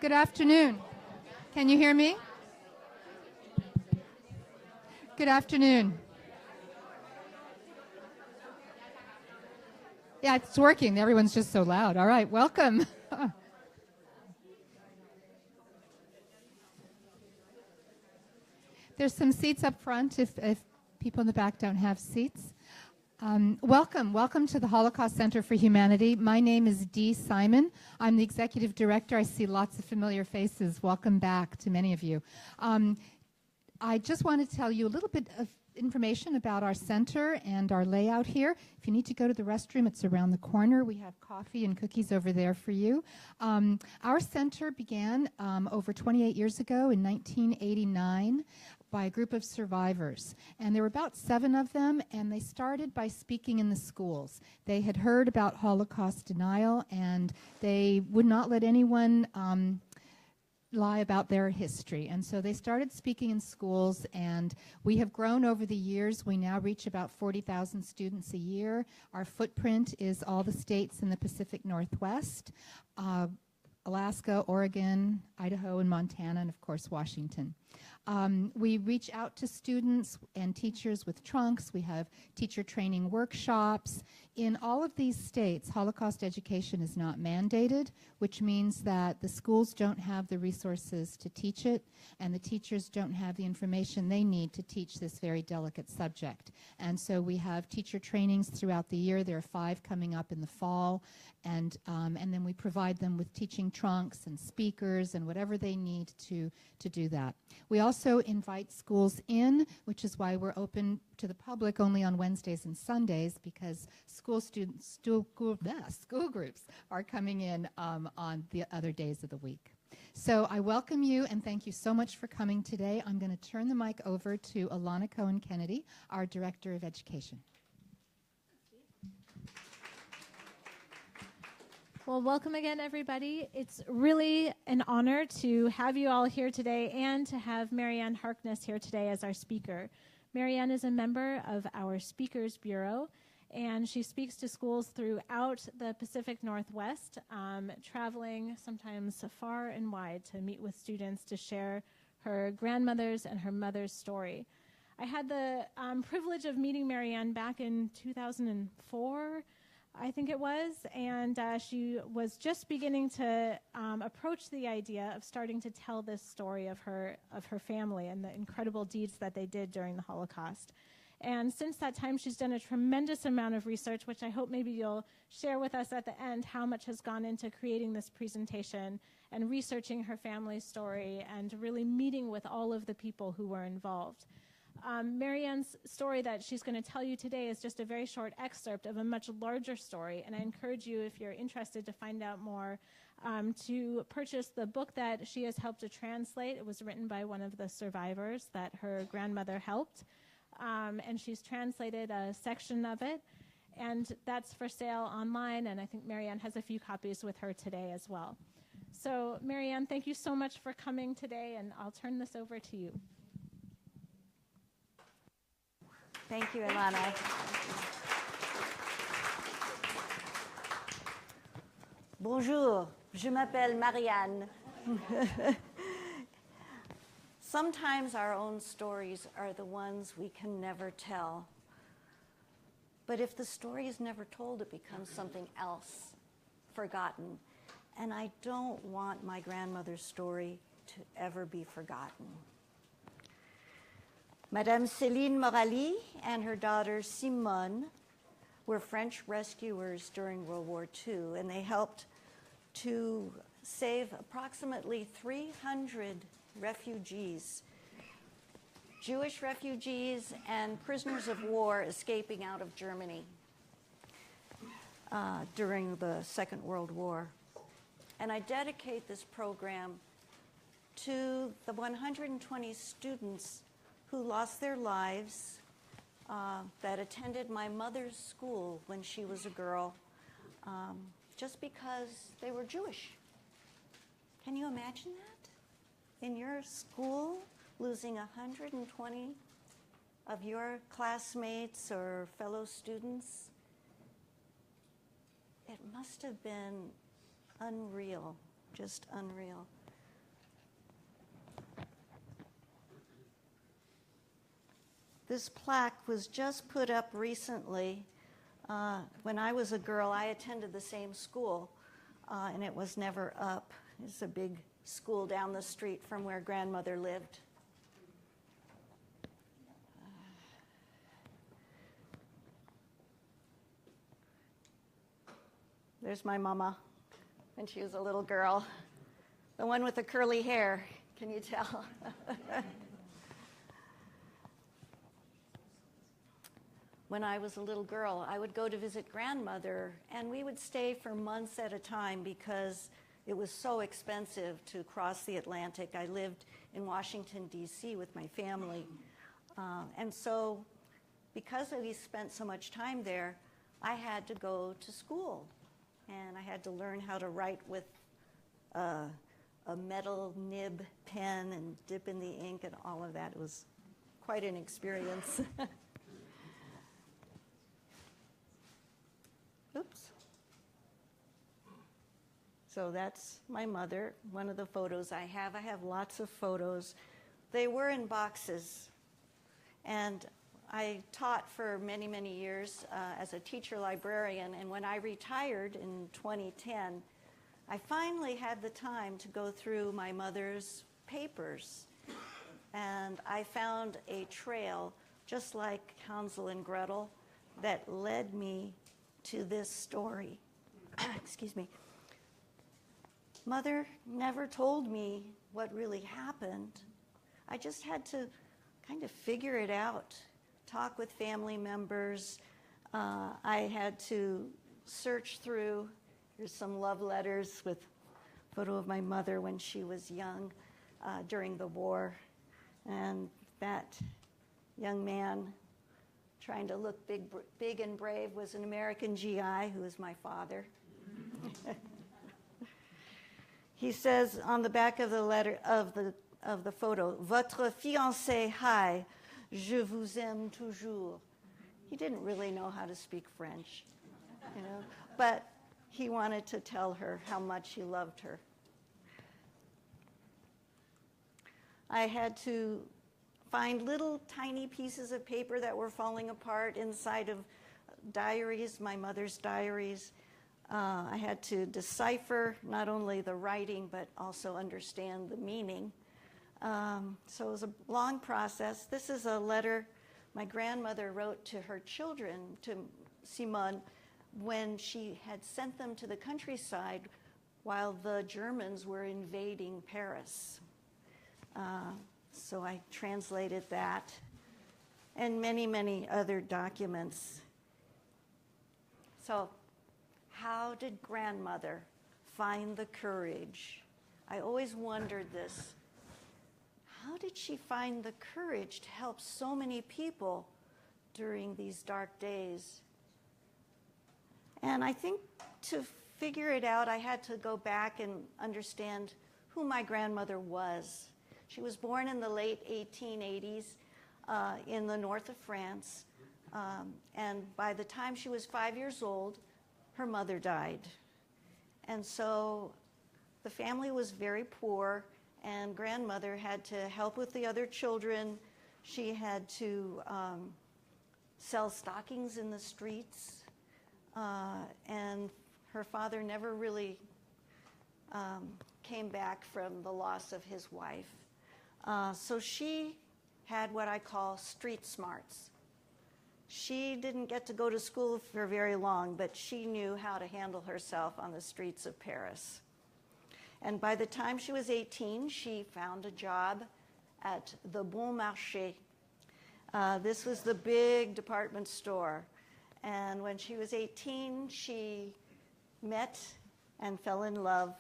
Good afternoon. Can you hear me? Good afternoon. Yeah, it's working. Everyone's just so loud. All right, welcome. There's some seats up front if people in the back don't have seats. Welcome to the Holocaust Center for Humanity. My name is Dee Simon. I'm the executive director. I see lots of familiar faces. Welcome back to many of you. I just want to tell you a little bit of information about our center and our layout here. If you need to go to the restroom, it's around the corner. We have coffee and cookies over there for you. Our center began over 28 years ago in 1989 by a group of survivors. And there were about 7 of them, and they started by speaking in the schools. They had heard about Holocaust denial, and they would not let anyone lie about their history. And so they started speaking in schools, and we have grown over the years. We now reach about 40,000 students a year. Our footprint is all the states in the Pacific Northwest, Alaska, Oregon, Idaho, and Montana, and of course Washington. We reach out to students and teachers with trunks. We have teacher training workshops. In all of these states, Holocaust education is not mandated, which means that the schools don't have the resources to teach it, and the teachers don't have the information they need to teach this very delicate subject. And so we have teacher trainings throughout the year. There are 5 coming up in the fall, and then we provide them with teaching trunks and speakers and whatever they need to do that. We also invite schools in, which is why we're open to the public only on Wednesdays and Sundays, because school groups are coming in on the other days of the week. So I welcome you and thank you so much for coming today. I'm going to turn the mic over to Alana Cohen-Kennedy, our Director of Education. Well, welcome again, everybody. It's really an honor to have you all here today and to have Marianne Harkness here today as our speaker. Marianne is a member of our Speakers Bureau, and she speaks to schools throughout the Pacific Northwest, traveling sometimes far and wide to meet with students to share her grandmother's and her mother's story. I had the privilege of meeting Marianne back in 2004, I think it was, and she was just beginning to approach the idea of starting to tell this story of her family and the incredible deeds that they did during the Holocaust. And since that time, she's done a tremendous amount of research, which I hope maybe you'll share with us at the end how much has gone into creating this presentation and researching her family's story and really meeting with all of the people who were involved. Marianne's story that she's going to tell you today is just a very short excerpt of a much larger story, and I encourage you, if you're interested to find out more, to purchase the book that she has helped to translate. It was written by one of the survivors that her grandmother helped, and she's translated a section of it, and that's for sale online, and I think Marianne has a few copies with her today as well. So, Marianne, thank you so much for coming today, and I'll turn this over to you. Thank you, Ilana. Bonjour, je m'appelle Marianne. Sometimes our own stories are the ones we can never tell. But if the story is never told, it becomes something else, forgotten. And I don't want my grandmother's story to ever be forgotten. Madame Céline Morali and her daughter Simone were French rescuers during World War II, and they helped to save approximately 300 refugees, Jewish refugees and prisoners of war escaping out of Germany during the Second World War. And I dedicate this program to the 120 students who lost their lives that attended my mother's school when she was a girl, just because they were Jewish. Can you imagine that? In your school, losing 120 of your classmates or fellow students? It must have been unreal, just unreal. This plaque was just put up recently. When I was a girl, I attended the same school, and it was never up. It's a big school down the street from where grandmother lived. There's my mama when she was a little girl. The one with the curly hair, can you tell? When I was a little girl, I would go to visit grandmother, and we would stay for months at a time because it was so expensive to cross the Atlantic. I lived in Washington, D.C. with my family. And so because we spent so much time there, I had to go to school. And I had to learn how to write with a metal nib pen and dip in the ink and all of that. It was quite an experience. Oops. So that's my mother, one of the photos I have. I have lots of photos. They were in boxes. And I taught for many, many years as a teacher librarian. And when I retired in 2010, I finally had the time to go through my mother's papers. And I found a trail, just like Hansel and Gretel, that led me to this story. Excuse me. Mother never told me what really happened. I just had to kind of figure it out, talk with family members. I had to search through. Here's some love letters with a photo of my mother when she was young during the war. And that young man trying to look big and brave was an American GI who was my father. He says on the back of the letter of the photo, "Votre fiancé, hi, je vous aime toujours." He didn't really know how to speak French, but he wanted to tell her how much he loved her. I had to find little tiny pieces of paper that were falling apart inside of diaries, my mother's diaries. I had to decipher not only the writing, but also understand the meaning. So it was a long process. This is a letter my grandmother wrote to her children, to Simone, when she had sent them to the countryside while the Germans were invading Paris. So I translated that and many, many other documents. So how did grandmother find the courage? I always wondered this. How did she find the courage to help so many people during these dark days? And I think to figure it out, I had to go back and understand who my grandmother was. She was born in the late 1880s in the north of France. And by the time she was 5 years old, her mother died. And so the family was very poor, and grandmother had to help with the other children. She had to sell stockings in the streets. And her father never really came back from the loss of his wife. So she had what I call street smarts. She didn't get to go to school for very long, but she knew how to handle herself on the streets of Paris. And by the time she was 18, she found a job at the Bon Marché. This was the big department store. And when she was 18, she met and fell in love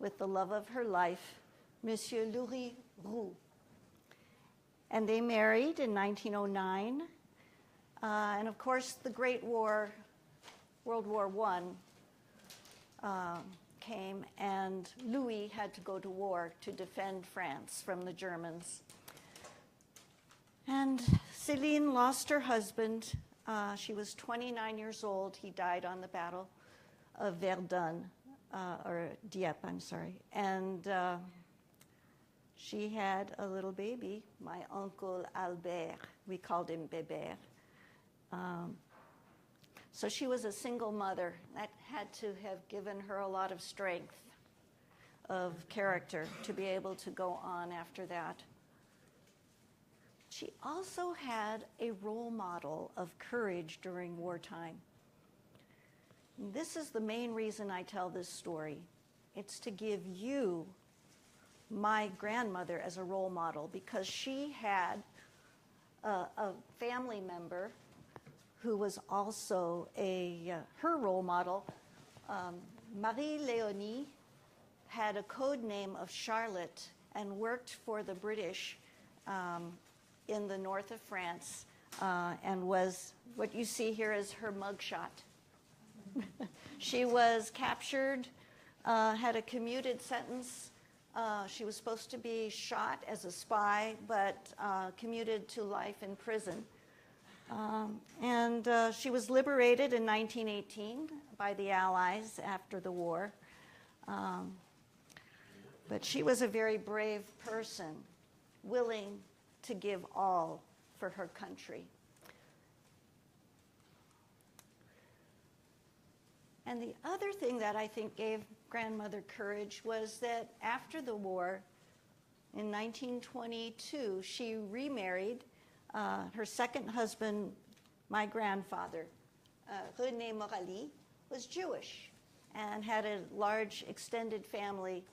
with the love of her life, Monsieur Louis Roux. And they married in 1909. And of course, the Great War, World War I, came, and Louis had to go to war to defend France from the Germans. And Céline lost her husband. She was 29 years old. He died on the Battle of Verdun, or Dieppe, I'm sorry. And she had a little baby, my Uncle Albert, we called him Bébert. So she was a single mother. That had to have given her a lot of strength of character to be able to go on after that. She also had a role model of courage during wartime. This is the main reason I tell this story. It's to give you my grandmother as a role model, because she had a family member who was also her role model. Marie-Léonie had a code name of Charlotte and worked for the British in the north of France, and was, what you see here is her mugshot. She was captured, had a commuted sentence. She was supposed to be shot as a spy, but commuted to life in prison. And she was liberated in 1918 by the Allies after the war. But she was a very brave person, willing to give all for her country. And the other thing that I think gave grandmother courage was that after the war, in 1922, she remarried. Her second husband, my grandfather, René Morali, was Jewish and had a large extended family.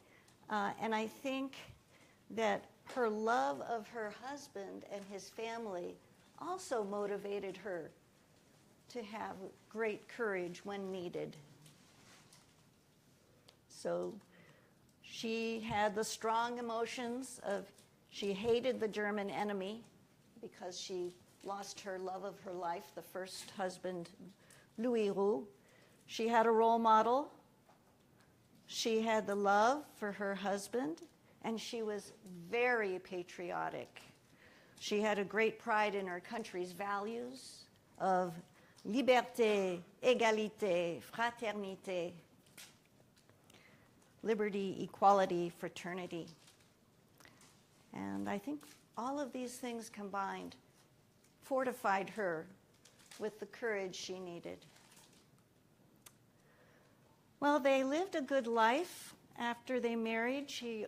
And I think that her love of her husband and his family also motivated her to have great courage when needed. So she had the strong emotions of, she hated the German enemy because she lost her love of her life, the first husband, Louis Roux. She had a role model. She had the love for her husband, and she was very patriotic. She had a great pride in her country's values of liberté, égalité, fraternité, liberty, equality, fraternity. And I think all of these things combined fortified her with the courage she needed. Well, they lived a good life after they married. She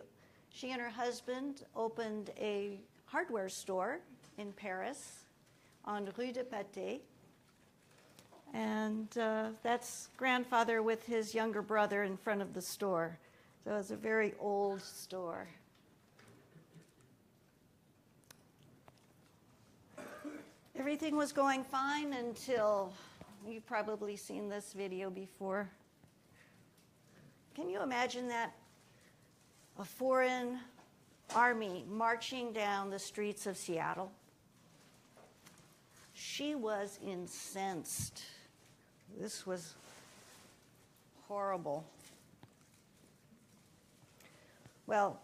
and her husband opened a hardware store in Paris on Rue de Patay. And that's grandfather with his younger brother in front of the store. So it's a very old store. Everything was going fine until, you've probably seen this video before. Can you imagine that? A foreign army marching down the streets of Seattle. She was incensed. This was horrible. Well,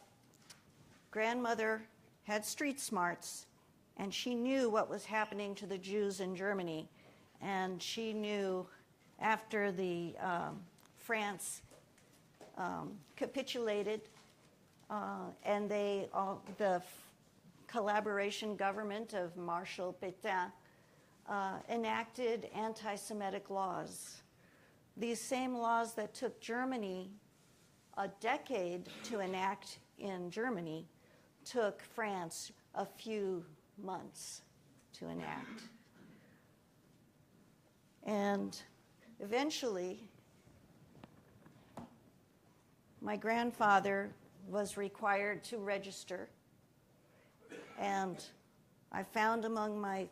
grandmother had street smarts, and she knew what was happening to the Jews in Germany. And she knew after the France capitulated, and the collaboration government of Marshal Pétain enacted anti-Semitic laws. These same laws that took Germany a decade to enact in Germany took France a few months to enact. And eventually, my grandfather was required to register, and I found among my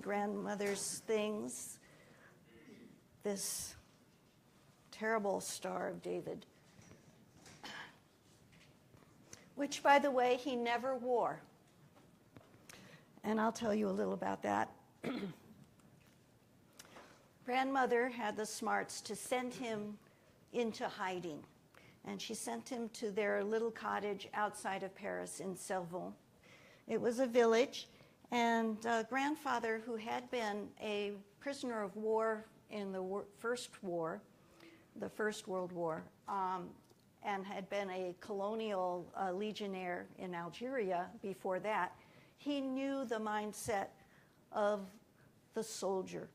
grandmother's things this terrible Star of David, which, by the way, he never wore. And I'll tell you a little about that. Grandmother had the smarts to send him into hiding. And she sent him to their little cottage outside of Paris in Servon. It was a village, and grandfather, who had been a prisoner of war in the First World War, and had been a colonial legionnaire in Algeria before that, He knew the mindset of the soldier,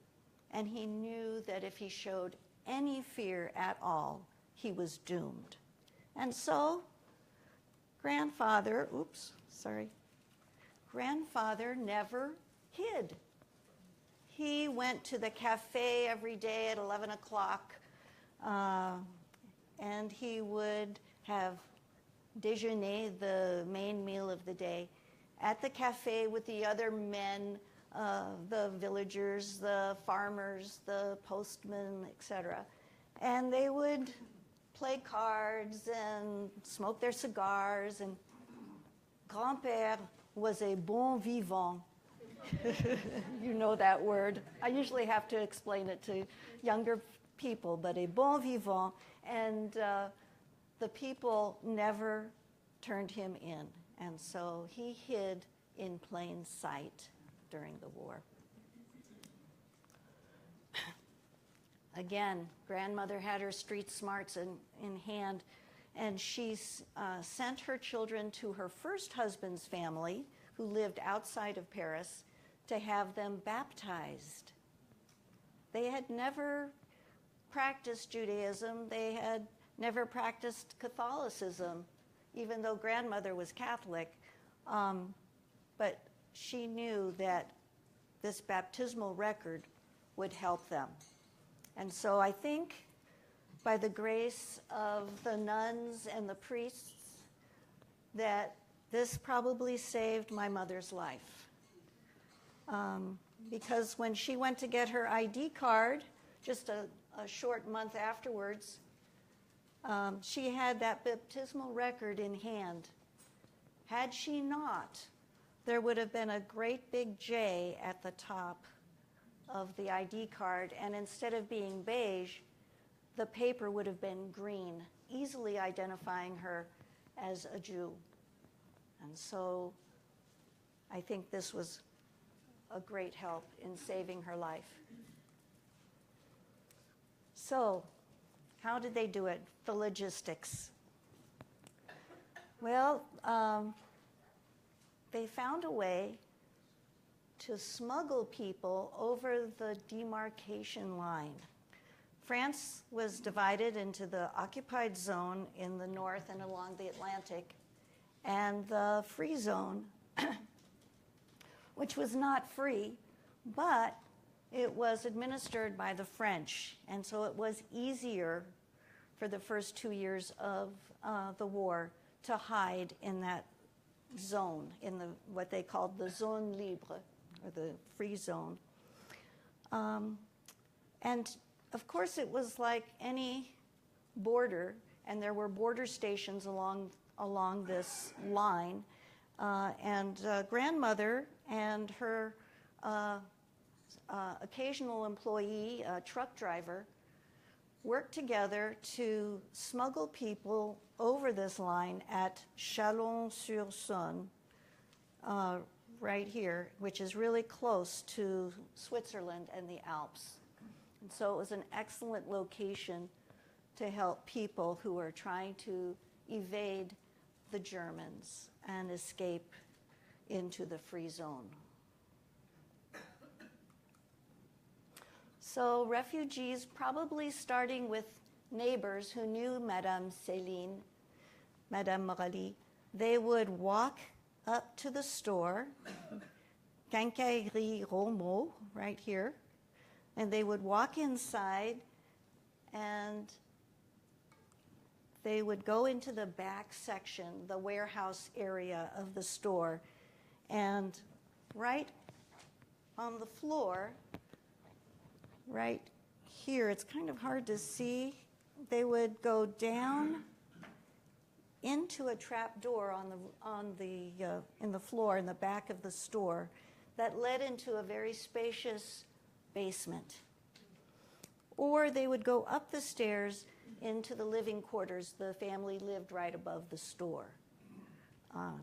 and he knew that if he showed any fear at all, he was doomed. And so, grandfather never hid. He went to the cafe every day at 11 o'clock, and he would have déjeuner, the main meal of the day, at the cafe with the other men, the villagers, the farmers, the postmen, etc. And they would play cards and smoke their cigars, and grand-père was a bon vivant. You know that word. I usually have to explain it to younger people, but a bon vivant, and the people never turned him in, and so he hid in plain sight during the war. Again, grandmother had her street smarts in hand, and she sent her children to her first husband's family, who lived outside of Paris, to have them baptized. They had never practiced Judaism. They had never practiced Catholicism, even though grandmother was Catholic. But she knew that this baptismal record would help them. And so I think by the grace of the nuns and the priests that this probably saved my mother's life. Because when she went to get her ID card, just a short month afterwards, she had that baptismal record in hand. Had she not, there would have been a great big J at the top of the ID card, and instead of being beige, the paper would have been green, easily identifying her as a Jew. And so I think this was a great help in saving her life. So, how did they do it? The logistics. Well, they found a way to smuggle people over the demarcation line. France was divided into the occupied zone in the north and along the Atlantic, and the free zone, which was not free, but it was administered by the French, and so it was easier for the first 2 years of the war to hide in that zone, in what they called the zone libre, or the free zone. And of course it was like any border, and there were border stations along this line, and grandmother and her occasional employee, a truck driver, worked together to smuggle people over this line at Chalon-sur-Saône, right here, which is really close to Switzerland and the Alps. And so it was an excellent location to help people who are trying to evade the Germans and escape into the free zone. So refugees, probably starting with neighbors who knew Madame Céline, Madame Morali, they would walk up to the store, Quincaillerie Romo, right here, and they would walk inside, and they would go into the back section, the warehouse area of the store, and right on the floor, right here, it's kind of hard to see, they would go down into a trap door in the floor in the back of the store that led into a very spacious basement. Or they would go up the stairs into the living quarters. The family lived right above the store.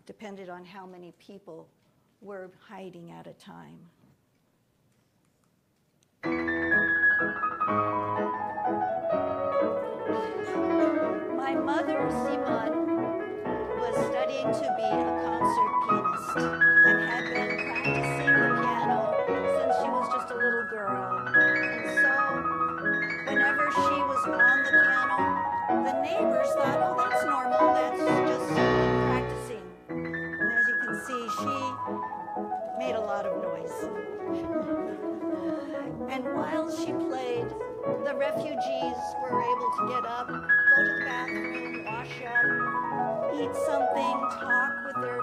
Depended on how many people were hiding at a time. My mother, Simone, was studying to be a concert pianist and had been get up, go to the bathroom, wash up, eat something, talk with their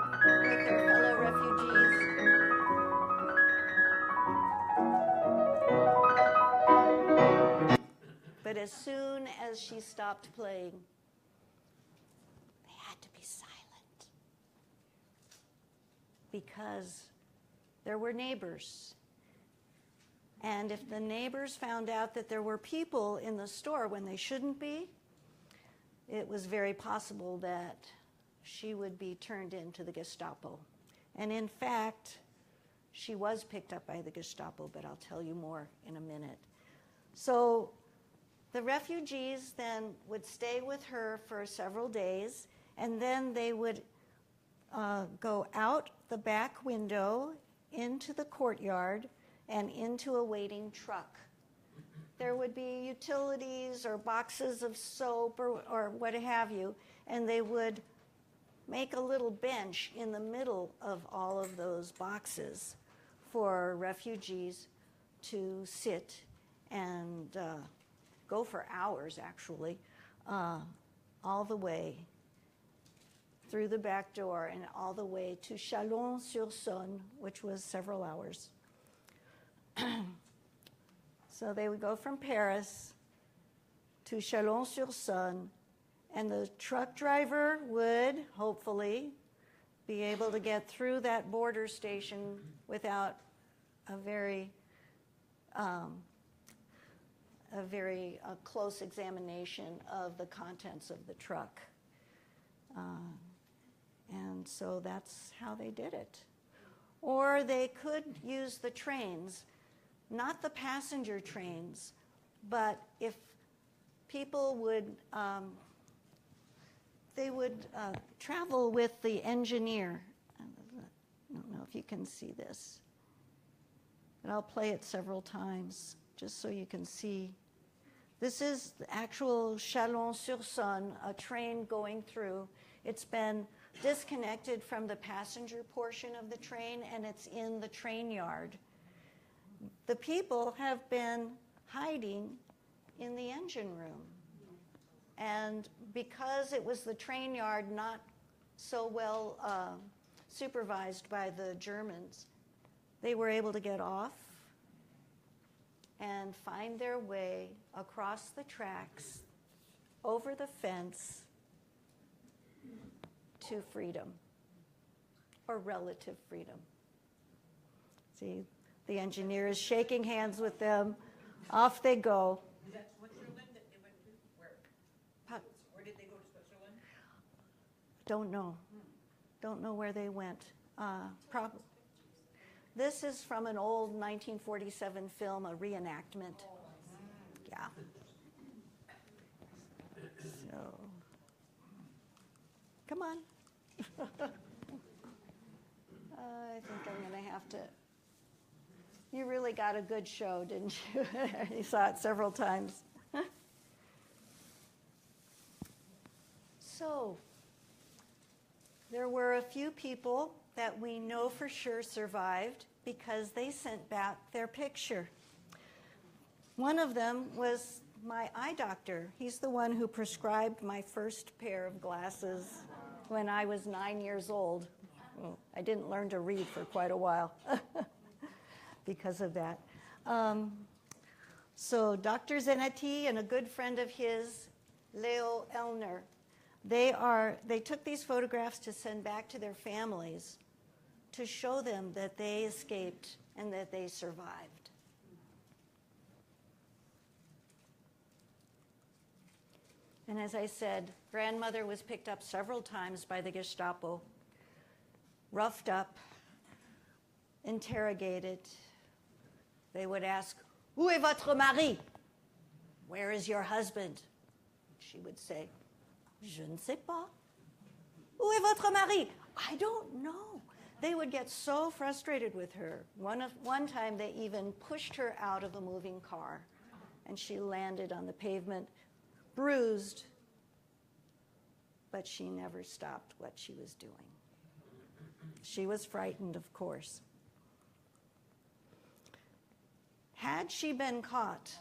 fellow refugees. But as soon as she stopped playing, they had to be silent because there were neighbors. And if the neighbors found out that there were people in the store when they shouldn't be, it was very possible that she would be turned into the Gestapo. And in fact, she was picked up by the Gestapo, but I'll tell you more in a minute. So the refugees then would stay with her for several days, and then they would go out the back window into the courtyard and into a waiting truck. There would be utilities or boxes of soap or what have you, and they would make a little bench in the middle of all of those boxes for refugees to sit and go for hours, actually, all the way through the back door and all the way to Chalon-sur-Saône, which was several hours. So they would go from Paris to Chalon-sur-Saône, and the truck driver would hopefully be able to get through that border station without a very close examination of the contents of the truck. And so that's how they did it. Or they could use the trains, not the passenger trains, but if people would, they would travel with the engineer. I don't know if you can see this, but I'll play it several times just so you can see. This is the actual Chalon-sur-Saône, a train going through. It's been disconnected from the passenger portion of the train, and it's in the train yard. The people have been hiding in the engine room. And because it was the train yard not so well supervised by the Germans, they were able to get off and find their way across the tracks, over the fence, to freedom, or relative freedom. See, the engineer is shaking hands with them. Off they go. Is that Switzerland that they went to? Where? Where did they go to Switzerland? Don't know. Don't know where they went. This is from an old 1947 film, a reenactment. Yeah. So, come on. I think I'm going to have to. You really got a good show, didn't you? You saw it several times. So, there were a few people that we know for sure survived because they sent back their picture. One of them was my eye doctor. He's the one who prescribed my first pair of glasses when I was 9 years old. Well, I didn't learn to read for quite a while because of that. So Dr. Zanetti and a good friend of his, Leo Elner, they took these photographs to send back to their families to show them that they escaped and that they survived. And as I said, grandmother was picked up several times by the Gestapo, roughed up, interrogated. They would ask, "Où est votre mari?" Where is your husband? She would say, "Je ne sais pas." "Où est votre mari?" I don't know. They would get so frustrated with her. One time they even pushed her out of a moving car, and she landed on the pavement, bruised, but she never stopped what she was doing. She was frightened, of course. Had she been caught,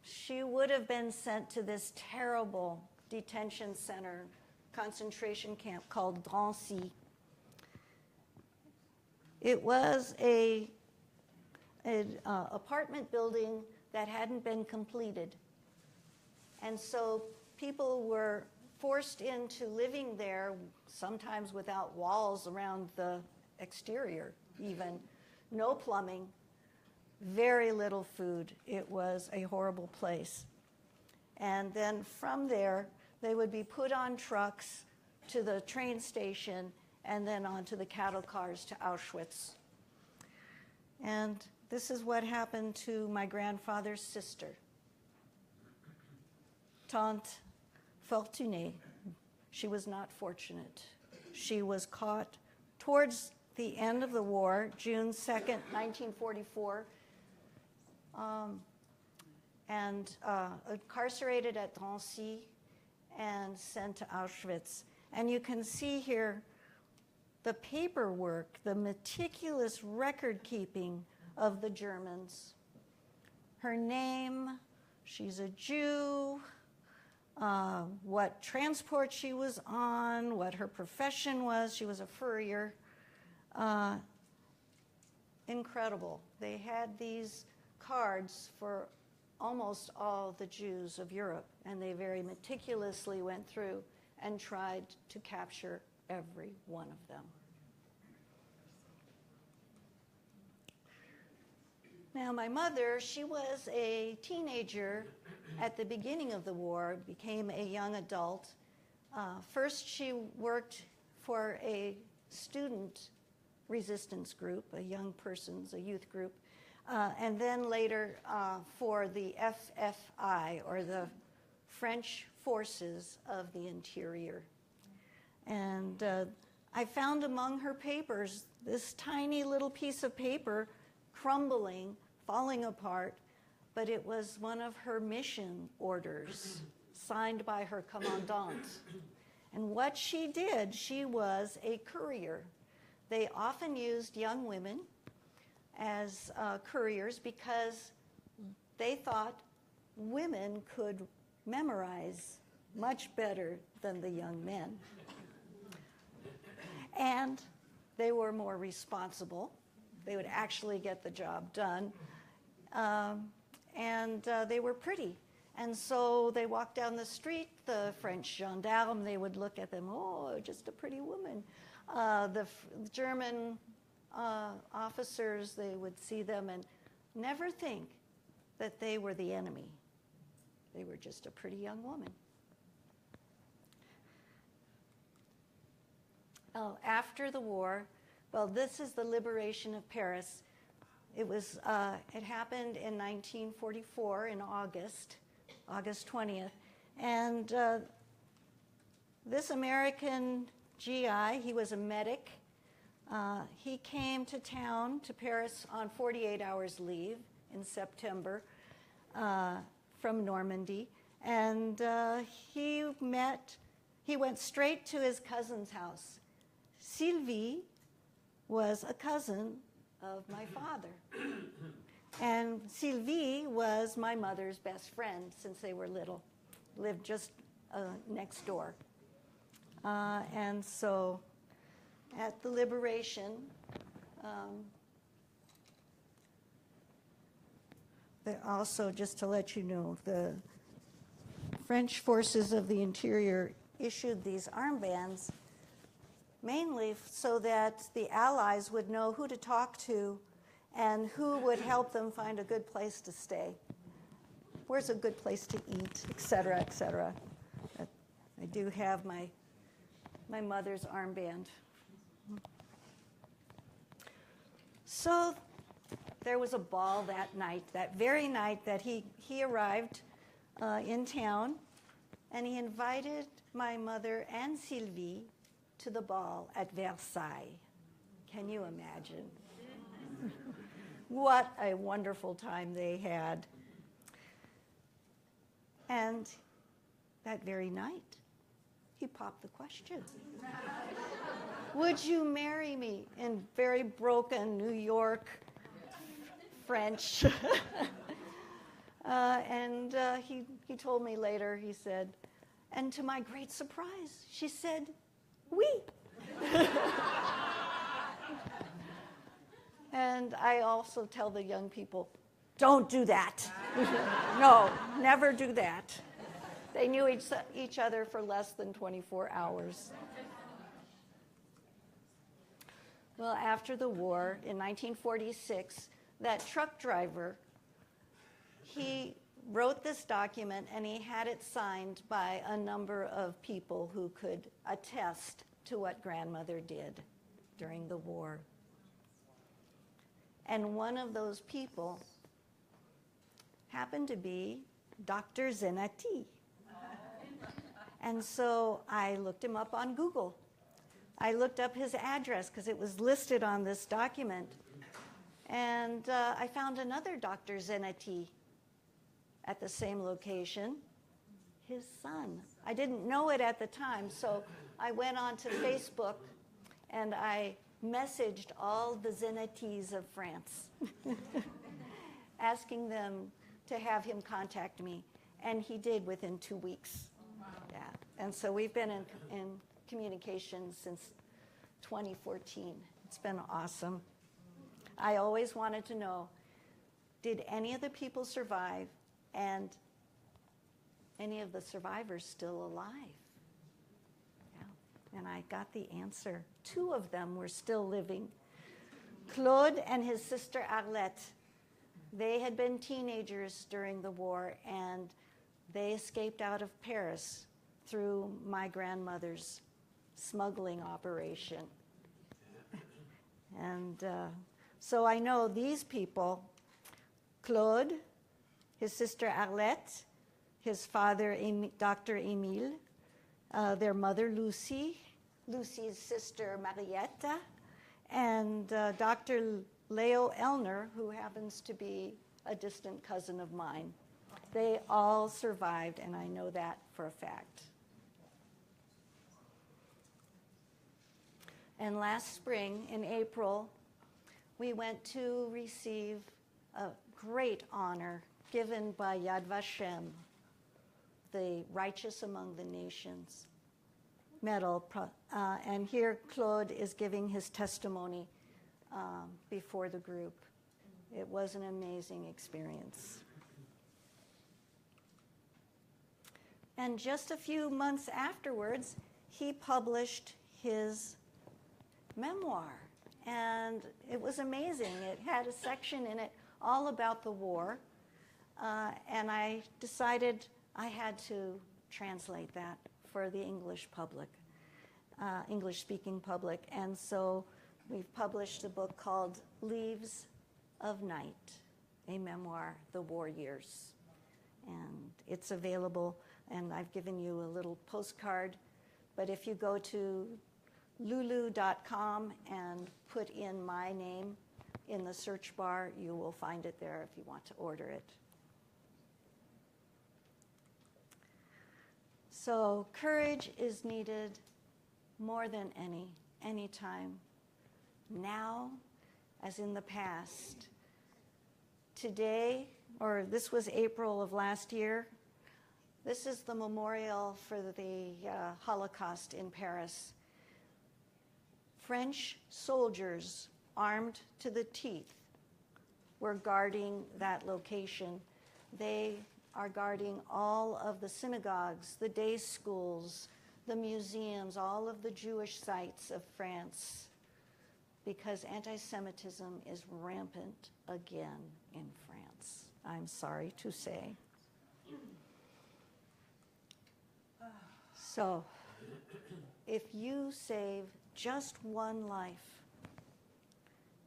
she would have been sent to this terrible detention center, concentration camp called Drancy. It was an apartment building that hadn't been completed. And so people were forced into living there, sometimes without walls around the exterior even, no plumbing, very little food. It was a horrible place. And then from there, they would be put on trucks to the train station and then onto the cattle cars to Auschwitz. And this is what happened to my grandfather's sister, Tante Fortunée. She was not fortunate. She was caught towards the end of the war, June 2nd, 1944, and incarcerated at Drancy and sent to Auschwitz. And you can see here the paperwork, the meticulous record keeping of the Germans. Her name, she's a Jew, what transport she was on, what her profession was. She was a furrier. Incredible. They had these cards for almost all the Jews of Europe, and they very meticulously went through and tried to capture every one of them. Now, my mother, she was a teenager at the beginning of the war, became a young adult. First, she worked for a student resistance group, a young person's, a youth group, and then later for the FFI, or the French Forces of the Interior. And I found among her papers this tiny little piece of paper crumbling, falling apart, but it was one of her mission orders signed by her commandant. And what she did, she was a courier. They often used young women as couriers because they thought women could memorize much better than the young men. And they were more responsible. They would actually get the job done. And they were pretty. And so they walked down the street, the French gendarme, they would look at them, oh, just a pretty woman. The German officers, they would see them and never think that they were the enemy. They were just a pretty young woman. Oh, after the war, well, this is the liberation of Paris. It happened in 1944 in August 20th. And this American GI, he was a medic. He came to town, to Paris, on 48 hours leave in September from Normandy. And he went straight to his cousin's house. Sylvie was a cousin of my father. And Sylvie was my mother's best friend since they were little, lived just next door. And so at the liberation, also just to let you know, the French Forces of the Interior issued these armbands mainly so that the Allies would know who to talk to and who would help them find a good place to stay. Where's a good place to eat, et cetera, et cetera. I do have my mother's armband. So there was a ball that night, that very night that he arrived in town, and he invited my mother and Sylvie to the ball at Versailles. Can you imagine? What a wonderful time they had. And that very night, he popped the question. Would you marry me? In very broken New York French. He told me later, he said, and to my great surprise, she said, oui. And I also tell the young people, don't do that. No, never do that. They knew each other for less than 24 hours. Well, after the war, in 1946, that truck driver, he wrote this document and he had it signed by a number of people who could attest to what grandmother did during the war. And one of those people happened to be Dr. Zenati. And so I looked him up on Google. I looked up his address because it was listed on this document. And I found another Dr. Zenati at the same location, his son. I didn't know it at the time, so I went on to Facebook and I messaged all the Zenatis of France, asking them to have him contact me. And he did within 2 weeks. Wow. Yeah. And so we've been in communication since 2014. It's been awesome. I always wanted to know, did any of the people survive, and any of the survivors still alive? Yeah. And I got the answer. 2 of them were still living. Claude and his sister Arlette, they had been teenagers during the war, and they escaped out of Paris through my grandmother's smuggling operation. And so I know these people, Claude, his sister Arlette, his father Dr. Emile, their mother Lucy, Lucy's sister Marietta, and Dr. Leo Elner, who happens to be a distant cousin of mine. They all survived, and I know that for a fact. And last spring, in April, we went to receive a great honor given by Yad Vashem, the Righteous Among the Nations medal. And here Claude is giving his testimony before the group. It was an amazing experience. And just a few months afterwards, he published his memoir. And it was amazing. It had a section in it all about the war. And I decided I had to translate that for the English public, English-speaking public. And so we've published a book called Leaves of Night, a memoir, The War Years. And it's available, and I've given you a little postcard. But if you go to lulu.com and put in my name in the search bar, you will find it there if you want to order it. So courage is needed more than any time, now as in the past. Today, or this was April of last year, this is the memorial for the Holocaust in Paris. French soldiers armed to the teeth were guarding that location. They are guarding all of the synagogues, the day schools, the museums, all of the Jewish sites of France, because anti-Semitism is rampant again in France, I'm sorry to say. So, if you save just one life,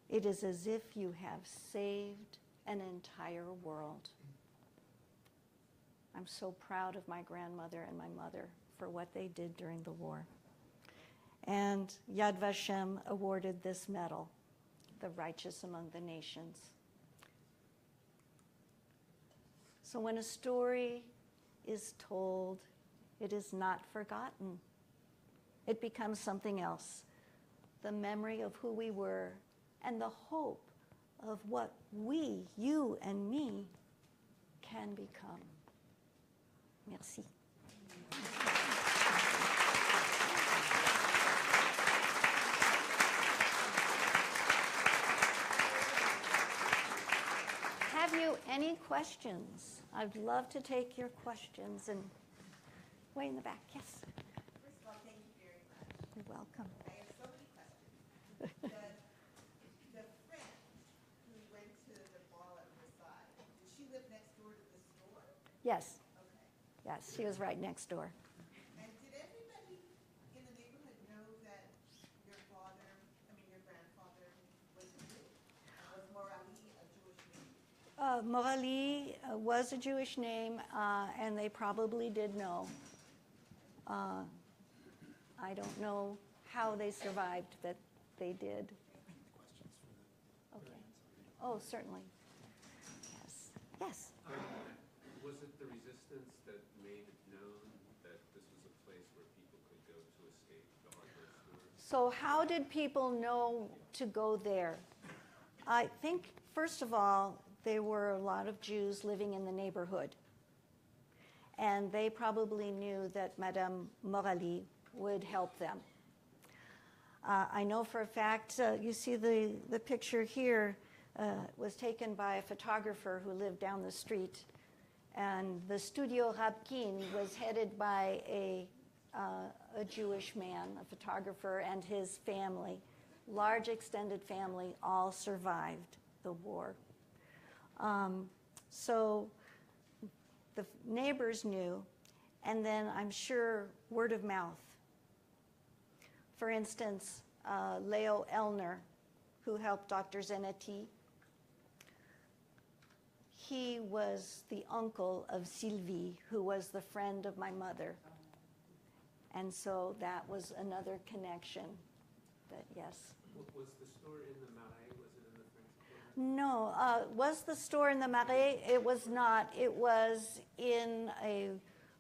it is as if you have saved an entire world. I'm so proud of my grandmother and my mother for what they did during the war. And Yad Vashem awarded this medal, the Righteous Among the Nations. So when a story is told, it is not forgotten. It becomes something else, the memory of who we were and the hope of what we, you and me, can become. Merci. Have you any questions? I'd love to take your questions. And way in the back, yes. First of all, thank you very much. You're welcome. I have so many questions. The friend who went to the ball at Versailles, did she live next door to the store? Yes. Okay. Yes, she was right next door. And did everybody in the neighborhood know that your grandfather was a Jew? Was Morali a Jewish name? Morali was a Jewish name, and they probably did know. I don't know how they survived, but they did. Okay. Oh, certainly. Yes. Yes. Was it the resistance that made it known that this was a place where people could go to escape the Harkness store? So how did people know to go there? I think, first of all, there were a lot of Jews living in the neighborhood. And they probably knew that Madame Morali would help them. I know for a fact, you see the picture here was taken by a photographer who lived down the street. And the Studio Rabkin was headed by a Jewish man, a photographer, and his family. Large extended family, all survived the war. So the neighbors knew, and then I'm sure word of mouth. For instance, Leo Elner, who helped Dr. Zanetti, he was the uncle of Sylvie, who was the friend of my mother. And so that was another connection. But yes. Was the store in the Marais? Was it in the French Quarter? No. Was the store in the Marais? It was not. It was in a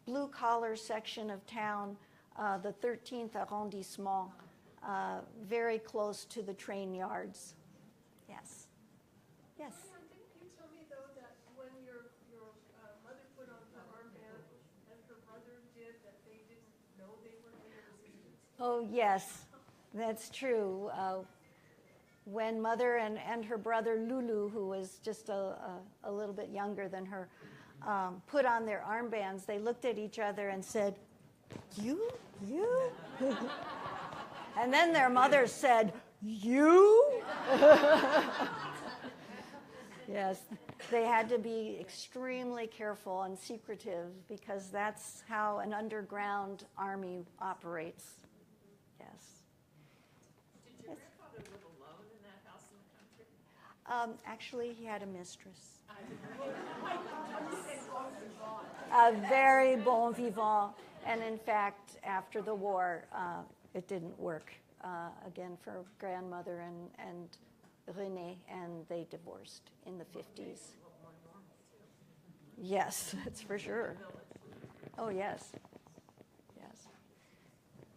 blue-collar section of town, the 13th arrondissement, very close to the train yards. Yes. Yes. Didn't you tell me, though, that when your mother put on her armband and her brother did, that they didn't know they were in the resistance? Oh, yes. That's true. When Mother and her brother Lulu, who was just a little bit younger than her, put on their armbands, they looked at each other and said, "You? And then their mother said, "You?" Yes, they had to be extremely careful and secretive because that's how an underground army operates. Yes. Did your grandfather live alone in that house in the country? Actually, he had a mistress. A very bon vivant. And in fact, after the war, it didn't work again for grandmother and Renee, and they divorced in the 50s. Yes, that's for sure. Oh, yes. Yes.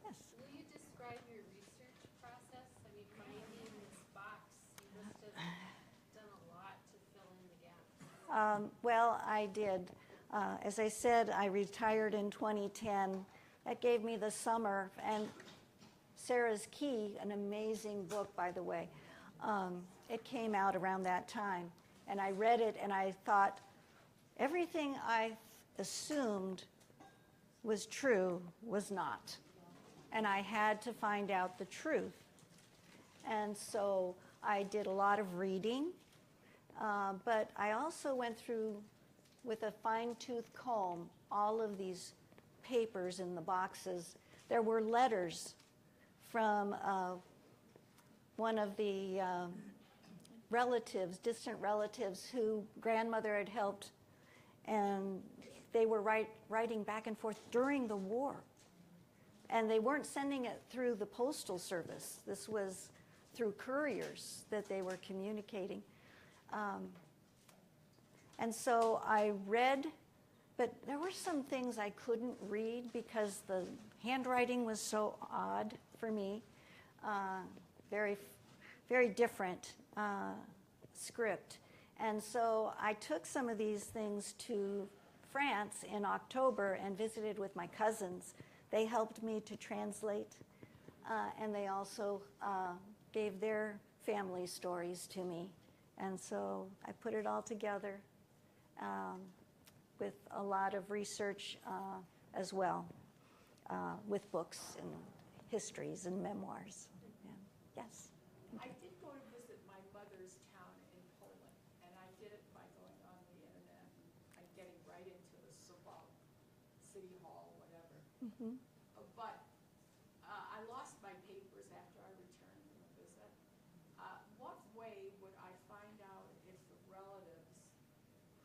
Yes. Will you describe your research process? I mean, finding this box, you must have done a lot to fill in the gaps. Well, I did. As I said, I retired in 2010. That gave me the summer. And Sarah's Key, an amazing book, by the way, it came out around that time. And I read it, and I thought, everything I assumed was true was not. And I had to find out the truth. And so I did a lot of reading, but I also went through, with a fine-tooth comb, all of these papers in the boxes. There were letters from one of the relatives, distant relatives, who grandmother had helped, and they were writing back and forth during the war. And they weren't sending it through the postal service. This was through couriers that they were communicating. And so I read, but there were some things I couldn't read because the handwriting was so odd for me. Very, very different script. And so I took some of these things to France in October and visited with my cousins. They helped me to translate, and they also gave their family stories to me. And so I put it all together with a lot of research as well, with books and histories and memoirs. Yeah. Yes? I did go to visit my mother's town in Poland, and I did it by going on the internet and getting right into the Suwałk City Hall, whatever. Mm-hmm. But I lost my papers after I returned from the visit. What way would I find out if the relatives,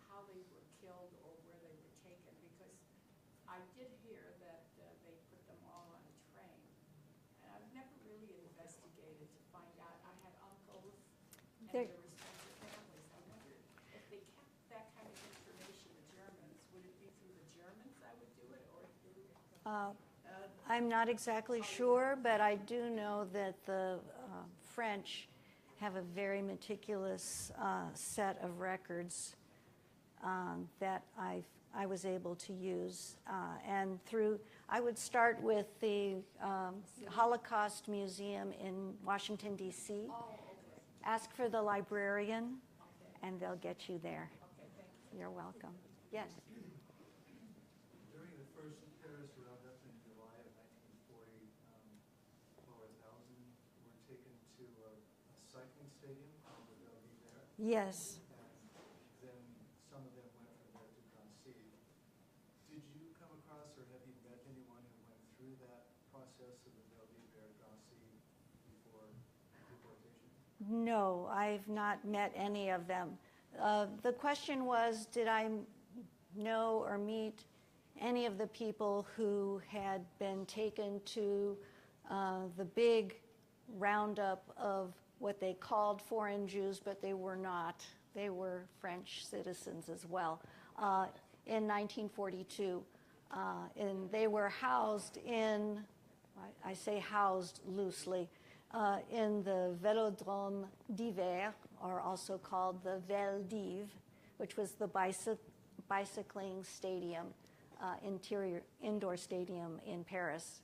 how they were killed or where they were taken? Because I did hear that they put them all on a train. And I've never really investigated to find out. I had uncles and their respective families. I wondered if they kept that kind of information, the Germans, would it be through the Germans I would do it or through... I'm not exactly sure, but I do know that the French have a very meticulous set of records that I was able to use. And I would start with the Holocaust Museum in Washington, D.C. Ask for the librarian, and they'll get you there. You're welcome. Yes? During the first Paris roundup in July of 1940, over 1,000 were taken to a cycling stadium called the Belvedere. Yes. And then some of them went from there to Drancy. Did you come across or have you met anyone who went through that process of the Belvedere Drancy before deportation? No, I've not met any of them. The question was, did I know or meet any of the people who had been taken to the big roundup of what they called foreign Jews, but they were not. They were French citizens as well, in 1942. And they were housed in, I say housed loosely, in the Vélodrome d'Hiver, or also called the Vel d'Hiv, which was the bicycling stadium, indoor stadium in Paris.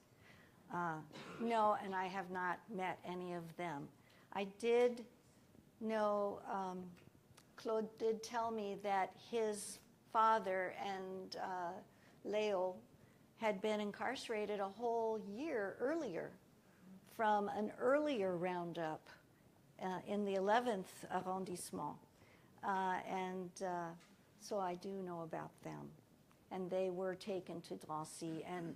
No, and I have not met any of them. I did know, Claude did tell me that his father and Leo had been incarcerated a whole year earlier from an earlier roundup in the 11th arrondissement. So I do know about them. And they were taken to Drancy, and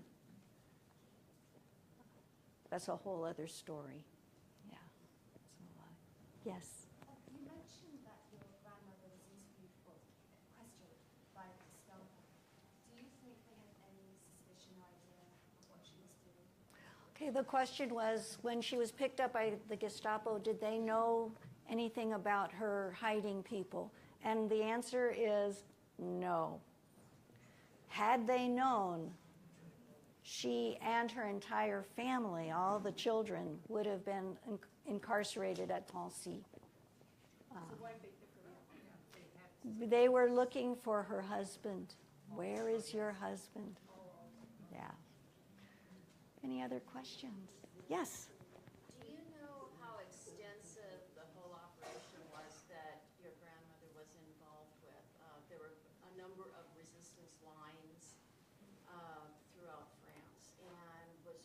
that's a whole other story. Yeah. So, yes? You mentioned that your grandmother was interviewed for questioned by the Gestapo. Do you think they had any suspicion or idea of what she was doing? Okay, the question was, when she was picked up by the Gestapo, did they know anything about her hiding people? And the answer is no. Had they known, she and her entire family, all the children, would have been incarcerated at Drancy. They were looking for her husband. Where is your husband? Yeah. Any other questions? Yes? Do you know how extensive the whole operation was that your grandmother was involved with? There were a number of resistance lines throughout France, and was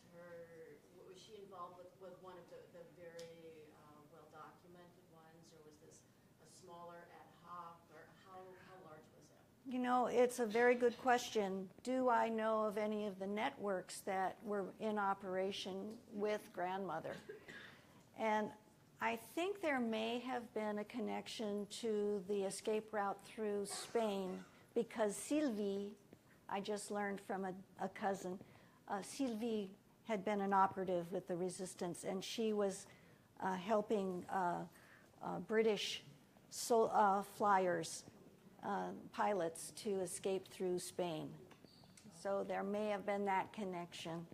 she involved with one of the very well-documented ones, or was this a smaller ad hoc, or how large was it? You know, it's a very good question. Do I know of any of the networks that were in operation with grandmother? And I think there may have been a connection to the escape route through Spain, because Sylvie, I just learned from a cousin, Sylvie had been an operative with the resistance, and she was helping British flyers, pilots, to escape through Spain. So there may have been that connection.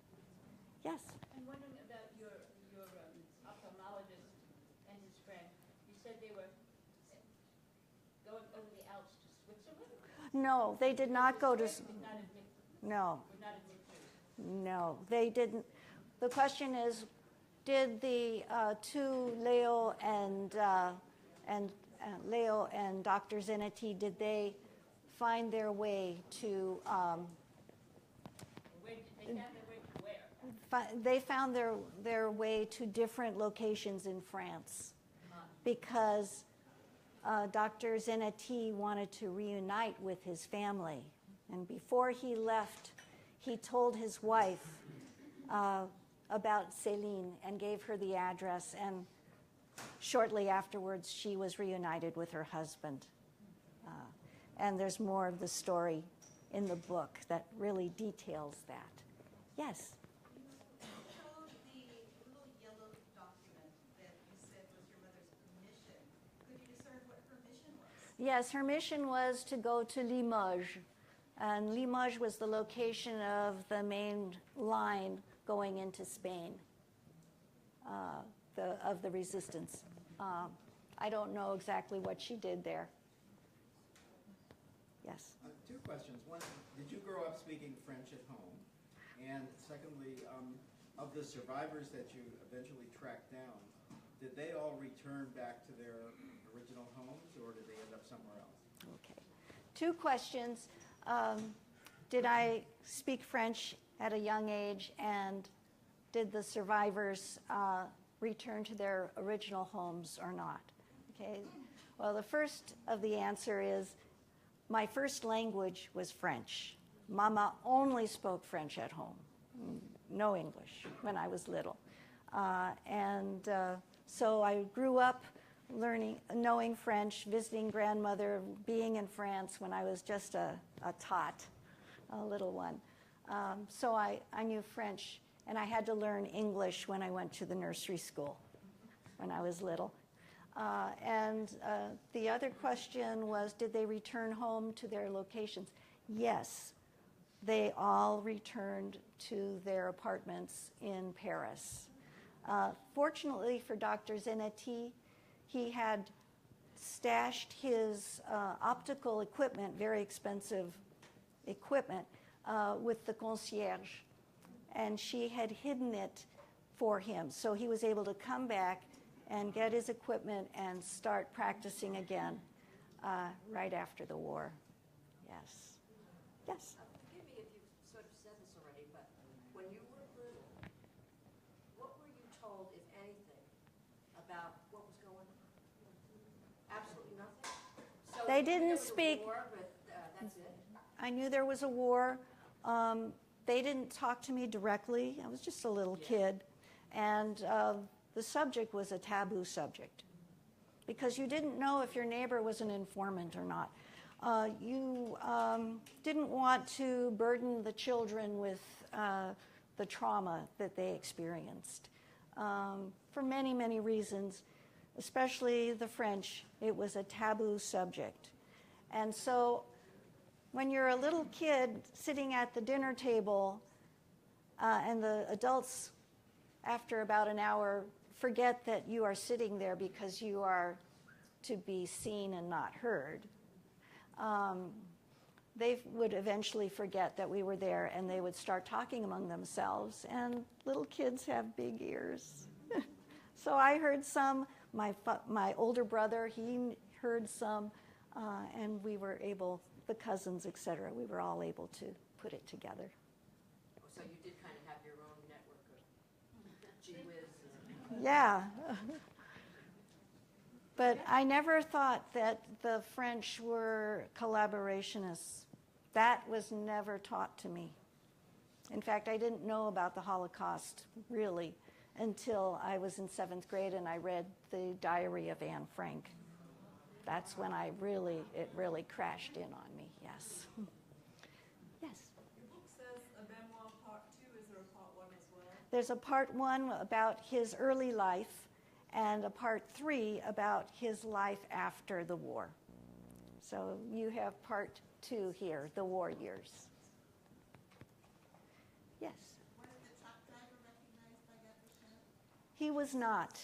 Yes? I'm wondering about your ophthalmologist and his friend. You said they were No, they did not go to. No. No, they didn't. The question is, did the two Leo and Dr. Zanetti, did they find their way to? They found their way to different locations in France because Dr. Zanetti wanted to reunite with his family. And before he left, he told his wife about Céline and gave her the address. And shortly afterwards, she was reunited with her husband. And there's more of the story in the book that really details that. Yes? Yes, her mission was to go to Limoges. And Limoges was the location of the main line going into Spain, of the resistance. I don't know exactly what she did there. Yes? Two questions. One, did you grow up speaking French at home? And secondly, of the survivors that you eventually tracked down, did they all return back to their original homes, or did they end up somewhere else? Okay. Two questions. Did I speak French at a young age, and did the survivors return to their original homes or not? Okay. Well, the first of the answer is my first language was French. Mama only spoke French at home, no English when I was little. So I grew up knowing French, visiting grandmother, being in France when I was just a tot, a little one. So I knew French, and I had to learn English when I went to the nursery school when I was little. The other question was, did they return home to their locations? Yes, they all returned to their apartments in Paris. Fortunately for Dr. Zanetti, he had stashed his optical equipment, very expensive equipment, with the concierge. And she had hidden it for him. So he was able to come back and get his equipment and start practicing again right after the war. Yes. Yes? Forgive me if you've sort of said this already, but when you were little, what were you told, if anything, about what was going on? Absolutely nothing? So They didn't speak. War, but that's it? I knew there was a war. They didn't talk to me directly. I was just a little kid. And the subject was a taboo subject because you didn't know if your neighbor was an informant or not. You didn't want to burden the children with the trauma that they experienced. For many, many reasons, especially the French, it was a taboo subject. And so when you're a little kid sitting at the dinner table and the adults, after about an hour, forget that you are sitting there because you are to be seen and not heard, they would eventually forget that we were there, and they would start talking among themselves, and little kids have big ears. So I heard some, my older brother, he heard some, and we were able, the cousins, etc., we were all able to put it together. So you did kind of have your own network of gee whiz. Yeah. But I never thought that the French were collaborationists. That was never taught to me. In fact, I didn't know about the Holocaust, really, until I was in 7th grade and I read the Diary of Anne Frank. That's when it really crashed in on me, yes. Yes? Your book says a memoir part 2. Is there a part 1 as well? There's a part 1 about his early life and a part 3 about his life after the war. So you have part 2 here, the war years. Yes? Was the truck driver recognized by Dr. Smith? He was not.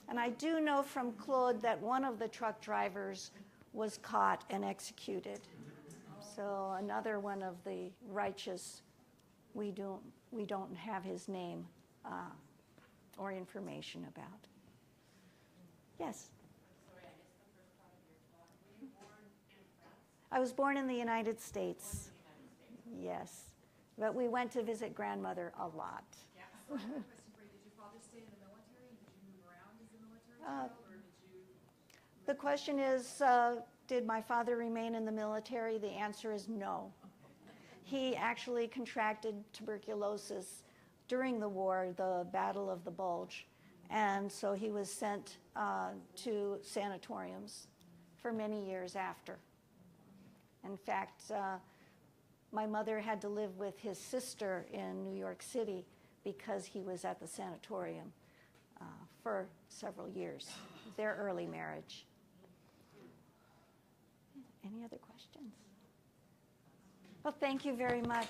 And I do know from Claude that one of the truck drivers was caught and executed. So another one of the righteous, we don't have his name or information about. Yes? Sorry, I missed the first part of your talk. Were you born in France? I was born in the United States. Born in the United States. Yes. But we went to visit grandmother a lot. Yeah. So I have a question for you. Did your father stay in the military? Did you move around as a military child, or did you? The question is, did my father remain in the military? The answer is no. He actually contracted tuberculosis during the war, the Battle of the Bulge, and so he was sent to sanatoriums for many years after. In fact, my mother had to live with his sister in New York City because he was at the sanatorium for several years, their early marriage. Any other questions? Well, thank you very much.